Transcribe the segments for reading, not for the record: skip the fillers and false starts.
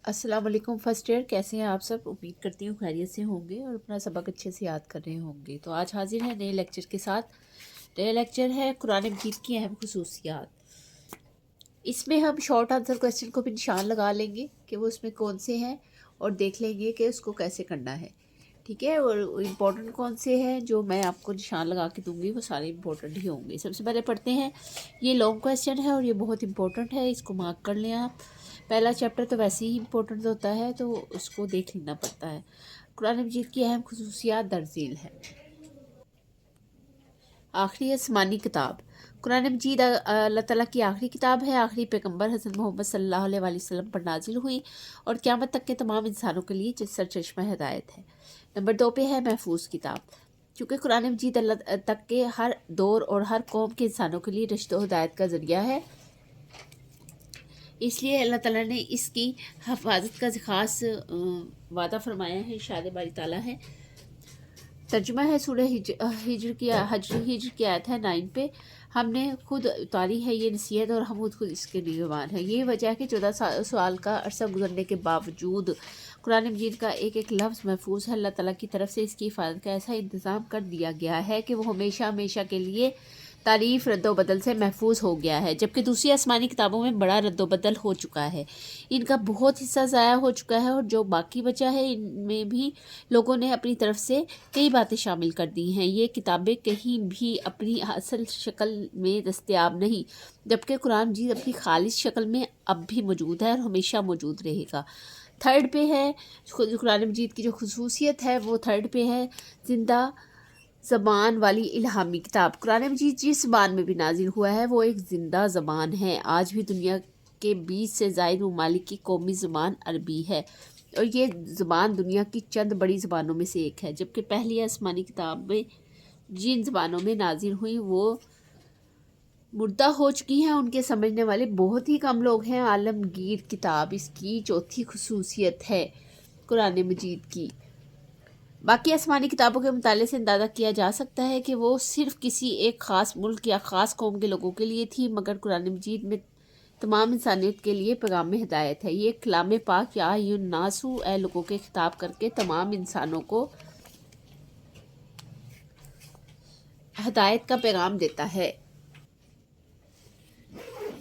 अस्सलाम वालेकुम first year, कैसे हैं आप सब। उम्मीद करती हूँ खैरियत से होंगे और अपना सबक अच्छे से याद कर रहे होंगे। तो आज हाजिर है नए लेक्चर के साथ। नया लेक्चर है कुरान मजीद की अहम खुसूसियात। इसमें हम शॉर्ट आंसर क्वेश्चन को भी निशान लगा लेंगे कि वो उसमें कौन से हैं और देख लेंगे कि उसको कैसे करना है। ठीक है, और इम्पोर्टेंट कौन से हैं जो मैं आपको निशान लगा के दूंगी वो सारे इम्पोर्टेंट ही होंगे। सबसे पहले पढ़ते हैं। ये लॉन्ग क्वेश्चन है और ये बहुत इंपॉर्टेंट है, इसको मार्क कर लें आप। पहला चैप्टर तो वैसे ही इम्पोर्टेंट होता है तो उसको देख लेना पड़ता है। कुरान मजीद की अहम खुसूसियात दर्ज झेल है। आखिरी आसमानी किताब। कुरान मजीद अल्लाह ताला की आखिरी किताब है। आखिरी पैगंबर हज़रत मोहम्मद सल्लल्लाहु अलैहि वसल्लम पर नाजिल हुई और क़यामत तक के तमाम इंसानों के लिए सरचश्मा हिदायत है। नंबर 2 पे है महफूज किताब। क्योंकि कुरान मजीद अल्लाह तक के हर दौर और हर कौम के इंसानों के लिए रश्द हिदायत का ज़रिया है, इसलिए अल्लाह ताला ने इसकी हफाजत का ख़ास वादा फरमाया है। इरशाद बारी ताला है। तर्जुमा है सूरह हिज्र की आयत है 9 पे। हमने खुद उतारी है ये नसीहत और हम खुद इसके निगरान है। ये वजह है कि 14 साल का अरसा गुजरने के बावजूद कुरान मजीद का एक एक लफ्ज़ महफूज है। अल्लाह ताला की तरफ से इसकी हिफाजत का ऐसा इंतज़ाम कर दिया गया है कि वो हमेशा हमेशा के लिए तारीफ़ रद्दोबदल से महफूज हो गया है, जबकि दूसरी आसमानी किताबों में बड़ा रद्दोबदल हो चुका है। इनका बहुत हिस्सा ज़ाया हो चुका है और जो बाकी बचा है इनमें भी लोगों ने अपनी तरफ से कई बातें शामिल कर दी हैं। ये किताबें कहीं भी अपनी असल शक्ल में दस्तयाब नहीं, जबकि कुरान मजीद अपनी खालिस शक्ल में अब भी मौजूद है और हमेशा मौजूद रहेगा। थर्ड पे है कुरान मजीद की जो खुसूसियत है वो थर्ड पे है ज़िंदा ज़बान वाली इल्हामी किताब। कुरान मजीद जिस ज़बान में भी नाजिल हुआ है वो एक ज़िंदा ज़बान है। आज भी दुनिया के 20 से ज़ायद ममालिक की कौमी ज़बान अरबी है और ये ज़बान दुनिया की चंद बड़ी ज़बानों में से एक है, जबकि पहली आसमानी किताब में जिन ज़बानों में नाजिल हुई वो मुर्दा हो चुकी हैं, उनके समझने वाले बहुत ही कम लोग हैं। आलमगीर किताब इसकी चौथी खुसूसियत है कुरान मजीद की। बाकी आसमानी किताबों के मुताले से अंदाज़ा किया जा सकता है कि वो सिर्फ़ किसी एक ख़ास मुल्क या ख़ास कौम के लोगों के लिए थी, मगर कुरान मजीद में तमाम इंसानियत के लिए पैगाम में हिदायत है। ये कलाम पाक या युन्नासु ए लोगों के खिताब करके तमाम इंसानों को हिदायत का पैगाम देता है।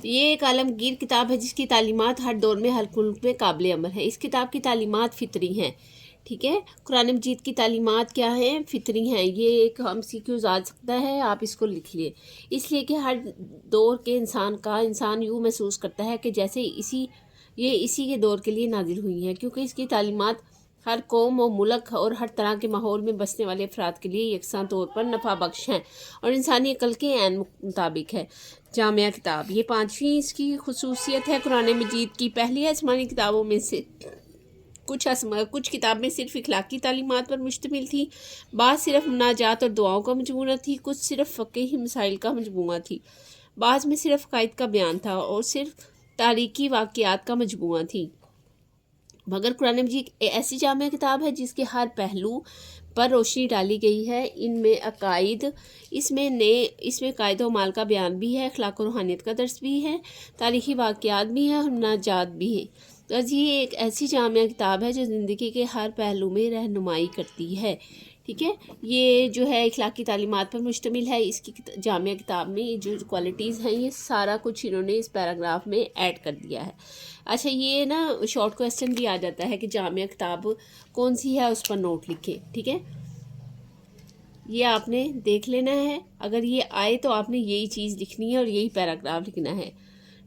ये एक आलमगीर किताब है जिसकी तालीमात हर दौर में हर मुल्क में काबिल अमल है। इस किताब की तालीमात फ़ितरी हैं। ठीक है, कुरान मजीद की तालीमात क्या हैं? फ़ितरी हैं। ये एक हम सीक्यूज आ सकता है, आप इसको लिख लिए, इसलिए कि हर दौर के इंसान यूँ महसूस करता है कि जैसे इसी के दौर के लिए नाजिल हुई हैं, क्योंकि इसकी तालीमात हर कौम और मुल्क और हर तरह के माहौल में बसने वाले अफराद के लिए यकसां तौर पर नफ़ा बख्श हैं और इंसानी अकल के ऐन मुताबिक है। जामिया किताब, ये 5वीं इसकी खुसूसियत है कुरान मजीद की। पहली आसमानी किताबों में से कुछ किताबें सिर्फ इखलाकी तालीमात पर मुश्तमिल थी, बाज़ सिर्फ मुनाजात और दुआओं का मजमूआ थी, कुछ सिर्फ फ़क़ही मसाइल का मजमूआ थी, बाज़ में सिर्फ कायद का बयान था और सिर्फ तारीख़ी वाक़यात का मजमूआ थी। मगर कुरान मजीद ऐसी जामिया किताब है जिसके हर पहलू पर रोशनी डाली गई है। इनमें अकायद इसमें कायद और माल का बयान भी है, अखलाक और रूहानियत का दर्स भी है, तारीख़ी वाक़यात भी हैं और मुनाजात भी हैं। तो ये एक ऐसी जामिया किताब है जो ज़िंदगी के हर पहलू में रहनुमाई करती है। ठीक है, ये जो है इखलाकी तालीमात पर मुश्तमिल है। इसकी जामिया किताब में जो क्वालिटीज़ हैं ये सारा कुछ इन्होंने इस पैराग्राफ में ऐड कर दिया है। अच्छा, ये ना शॉर्ट क्वेश्चन भी आ जाता है कि जामिया किताब कौन सी है, उस पर नोट लिखें। ठीक है, ये आपने देख लेना है। अगर ये आए तो आपने यही चीज़ लिखनी है और यही पैराग्राफ लिखना है।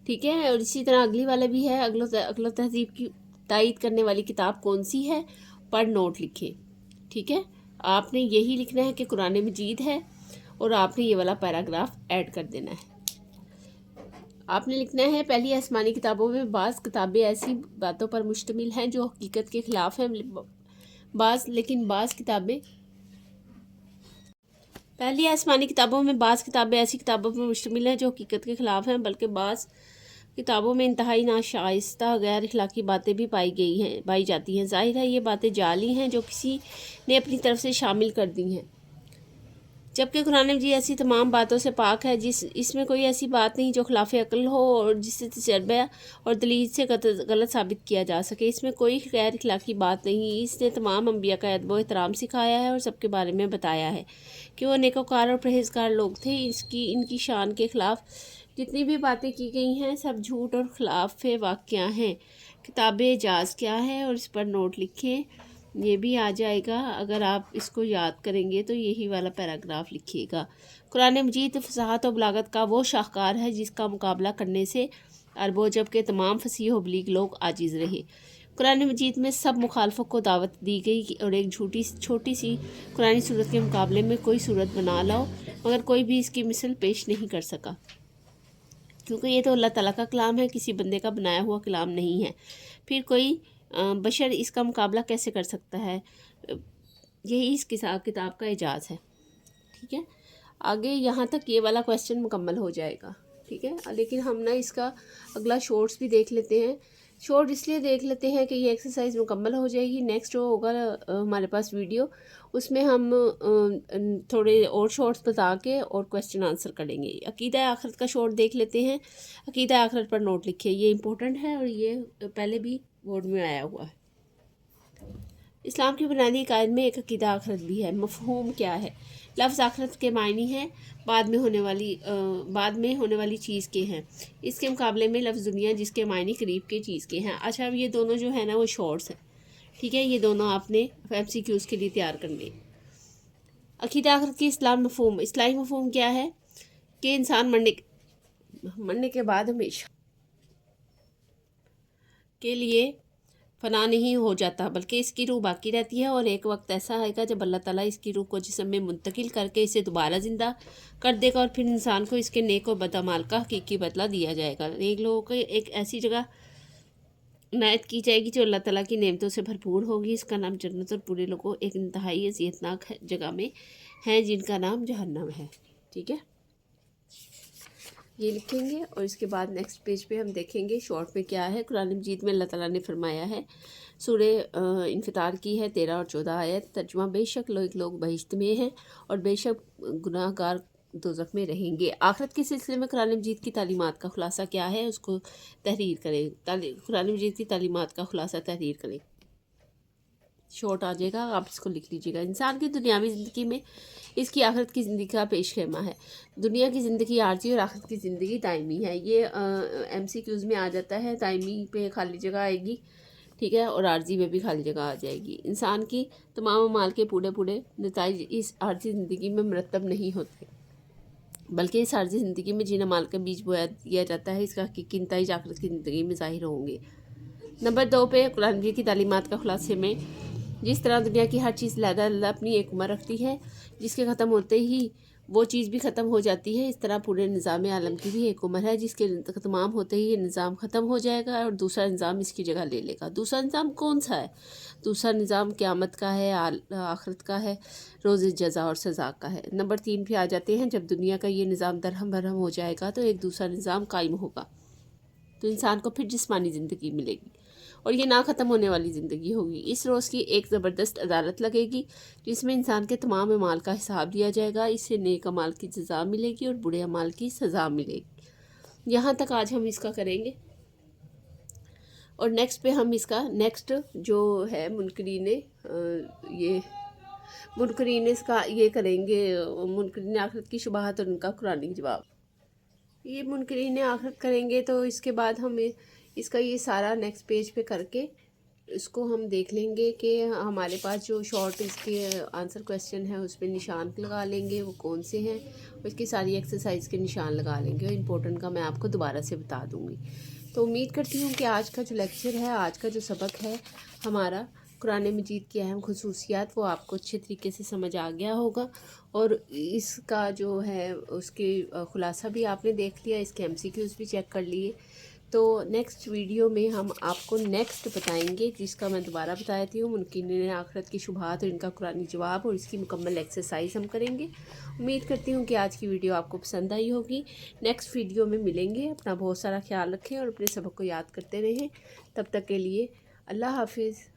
ठीक है, और इसी तरह अगली वाला भी है, अगलो तहज़ीब की तायीद करने वाली किताब कौन सी है, पर नोट लिखें। ठीक है, आपने यही लिखना है कि कुरान मजीद है और आपने ये वाला पैराग्राफ ऐड कर देना है। आपने लिखना है पहली आसमानी किताबों में बाज़ किताबें ऐसी बातों पर मुश्तमिल हैं जो हकीकत के ख़िलाफ़ हैं, लेकिन बाज़ किताबें पहली आसमानी किताबों में बाज़ किताबें ऐसी किताबों पर मुश्तमिल हैं जो हकीकत के ख़िलाफ़ हैं, बल्कि बाज़ किताबों में इंतहाई नाशाइस्ता गैर अखलाकी बातें भी पाई जाती हैं। ज़ाहिर है ये बातें जाली हैं जो किसी ने अपनी तरफ से शामिल कर दी हैं। جبکہ قرآن مجید ایسی تمام باتوں سے پاک ہے اس میں کوئی ایسی بات نہیں جو خلاف عقل ہو اور جسے تجربہ اور دلیل سے غلط ثابت کیا جا سکے۔ اس میں کوئی غیر اخلاقی بات نہیں۔ اس نے تمام انبیاء کا ادب و احترام سکھایا ہے اور سب کے بارے میں بتایا ہے کہ وہ نیکوکار اور پرہیزگار لوگ تھے۔ ان کی شان کے خلاف جتنی بھی باتیں کی گئی ہیں سب جھوٹ اور خلاف واقعہ ہیں۔ کتاب اعجاز کیا ہے اور اس پر نوٹ لکھیں، یہ بھی آ جائے گا۔ اگر آپ اس کو یاد کریں گے تو یہی والا پیراگراف لکھیے گا۔ قرآن مجید فصاحت و بلاغت کا وہ شاہکار ہے جس کا مقابلہ کرنے سے عرب و عجم کے تمام فصیح و بلیغ لوگ عاجز رہے۔ قرآن مجید میں سب مخالفوں کو دعوت دی گئی اور ایک چھوٹی سی قرآن صورت کے مقابلے میں کوئی صورت بنا لاؤ، مگر کوئی بھی اس کی مثل پیش نہیں کر سکا، کیونکہ یہ تو اللہ تعالیٰ کا کلام ہے، کسی بندے کا بنایا ہوا کلام نہیں ہے۔ پھر کوئی بشر اس کا مقابلہ کیسے کر سکتا ہے؟ یہی اس کتاب کا اعجاز ہے۔ ٹھیک ہے، آگے یہاں تک یہ والا کویسچن مکمل ہو جائے گا۔ ٹھیک ہے، لیکن ہم نا اس کا اگلا شارٹس بھی دیکھ لیتے ہیں۔ شارٹ اس لیے دیکھ لیتے ہیں کہ یہ ایکسرسائز مکمل ہو جائے گی۔ نیکسٹ جو ہوگا ہمارے پاس ویڈیو، اس میں ہم تھوڑے اور شارٹس بتا کے اور کویسچن آنسر کریں گے۔ عقیدہ آخرت کا شارٹ دیکھ لیتے ہیں۔ عقیدہ آخرت پر نوٹ لکھیں، یہ امپورٹنٹ ہے اور یہ پہلے بھی بورڈ میں آیا ہوا ہے۔ اسلام کی بنیادی عقائد میں ایک عقیدہ آخرت بھی ہے۔ مفہوم کیا ہے؟ لفظ آخرت کے معنی ہیں بعد میں ہونے والی چیز کے ہیں۔ اس کے مقابلے میں لفظ دنیا جس کے معنی قریب کے چیز کے ہیں۔ اچھا، اب یہ دونوں جو ہے نا وہ شارٹس ہیں۔ ٹھیک ہے، یہ دونوں آپ نے MCQs کے لیے تیار کرنے۔ عقیدہ آخرت کی اصطلاحی مفہوم کیا ہے؟ کہ انسان مرنے کے بعد ہمیشہ کے لیے فنا نہیں ہو جاتا، بلکہ اس کی روح باقی رہتی ہے، اور ایک وقت ایسا آئے گا جب اللہ تعالیٰ اس کی روح کو جسم میں منتقل کر کے اسے دوبارہ زندہ کر دے گا، اور پھر انسان کو اس کے نیک و بد اعمال کا حقیقی بدلہ دیا جائے گا۔ نیک لوگوں کو ایک ایسی جگہ عنایت کی جائے گی جو اللہ تعالیٰ کی نعمتوں سے بھرپور ہوگی، اس کا نام جنت، اور برے لوگوں ایک انتہائی اذیتناک جگہ میں ہیں جن کا نام جہنم ہے۔ ٹھیک ہے، یہ لکھیں گے، اور اس کے بعد نیکسٹ پیج پہ ہم دیکھیں گے شارٹ میں کیا ہے۔ قرآن مجید میں اللہ تعالیٰ نے فرمایا ہے، سورہ انفطار کی ہے 13 اور 14 آیت، ترجمہ: بے شک لوگ بہشت میں ہیں اور بے شک گناہ گار دوزخ میں رہیں گے۔ آخرت کے سلسلے میں قرآن مجید کی تعلیمات کا خلاصہ کیا ہے، اس کو تحریر کریں۔ قرآن مجید کی تعلیمات کا خلاصہ تحریر کریں۔ شارٹ آ جائے گا، آپ اس کو لکھ لیجیے گا۔ انسان کی دنیاوی زندگی میں اس کی آخرت کی زندگی کا پیش خیمہ ہے۔ دنیا کی زندگی عارضی اور آخرت کی زندگی دائمی ہے۔ یہ MCQs میں آ جاتا ہے، دائمی پہ خالی جگہ آئے گی، ٹھیک ہے، اور عارضی میں بھی خالی جگہ آ جائے گی۔ انسان کی تمام اعمال کے پورے نتائج اس عارضی زندگی میں مرتب نہیں ہوتے، بلکہ اس عارضی زندگی میں جن اعمال کا بیج بویا دیا جاتا ہے اس کا حقیقی نتائج آخرت کی زندگی میں ظاہر ہوں گے۔ نمبر 2 پہ قرآن مجید کی تعلیمات کا خلاصے میں، جس طرح دنیا کی ہر چیز علیحدہ اپنی ایک عمر رکھتی ہے جس کے ختم ہوتے ہی وہ چیز بھی ختم ہو جاتی ہے، اس طرح پورے نظام عالم کی بھی ایک عمر ہے جس کے تمام ہوتے ہی یہ نظام ختم ہو جائے گا اور دوسرا نظام اس کی جگہ لے لے گا۔ دوسرا نظام کون سا ہے؟ دوسرا نظام قیامت کا ہے، آخرت کا ہے، روز جزا اور سزا کا ہے۔ نمبر 3 پہ آ جاتے ہیں، جب دنیا کا یہ نظام درہم برہم ہو جائے گا تو ایک دوسرا نظام قائم ہوگا، تو انسان کو پھر جسمانی زندگی ملے گی اور یہ نہ ختم ہونے والی زندگی ہوگی۔ اس روز کی ایک زبردست عدالت لگے گی جس میں انسان کے تمام اعمال کا حساب لیا جائے گا، اس سے نیک اعمال کی جزا ملے گی اور برے اعمال کی سزا ملے گی۔ یہاں تک آج ہم اس کا کریں گے، اور نیکسٹ پہ ہم اس کا نیکسٹ جو ہے منکرین اس کا یہ کریں گے، منکرین آخرت کی شبہات اور ان کا قرآنی جواب۔ یہ منکرین آخرت کریں گے تو اس کے بعد ہم اس کا یہ سارا نیکسٹ پیج پہ کر کے اس کو ہم دیکھ لیں گے کہ ہمارے پاس جو شارٹ اس کے آنسر کویسچن ہے اس پہ نشان لگا لیں گے، وہ کون سے ہیں، اس کی ساری ایکسرسائز کے نشان لگا لیں گے، اور امپورٹنٹ کا میں آپ کو دوبارہ سے بتا دوں گی۔ تو امید کرتی ہوں کہ آج کا جو لیکچر ہے، آج کا جو سبق ہے ہمارا قرآن مجید کی اہم خصوصیات، وہ آپ کو اچھے طریقے سے سمجھ آ گیا ہوگا، اور اس کا جو ہے اس کے خلاصہ بھی آپ نے دیکھ لیا، اس کے MCQs بھی چیک کر لیے۔ تو نیکسٹ ویڈیو میں ہم آپ کو نیکسٹ بتائیں گے، جس کا میں دوبارہ بتا دیتی ہوں، منکرین آخرت کی شبہات اور ان کا قرآنی جواب، اور اس کی مکمل ایکسرسائز ہم کریں گے۔ امید کرتی ہوں کہ آج کی ویڈیو آپ کو پسند آئی ہوگی۔ نیکسٹ ویڈیو میں ملیں گے، اپنا بہت سارا خیال رکھیں اور اپنے سبق کو یاد کرتے رہیں۔ تب تک کے لیے اللہ حافظ۔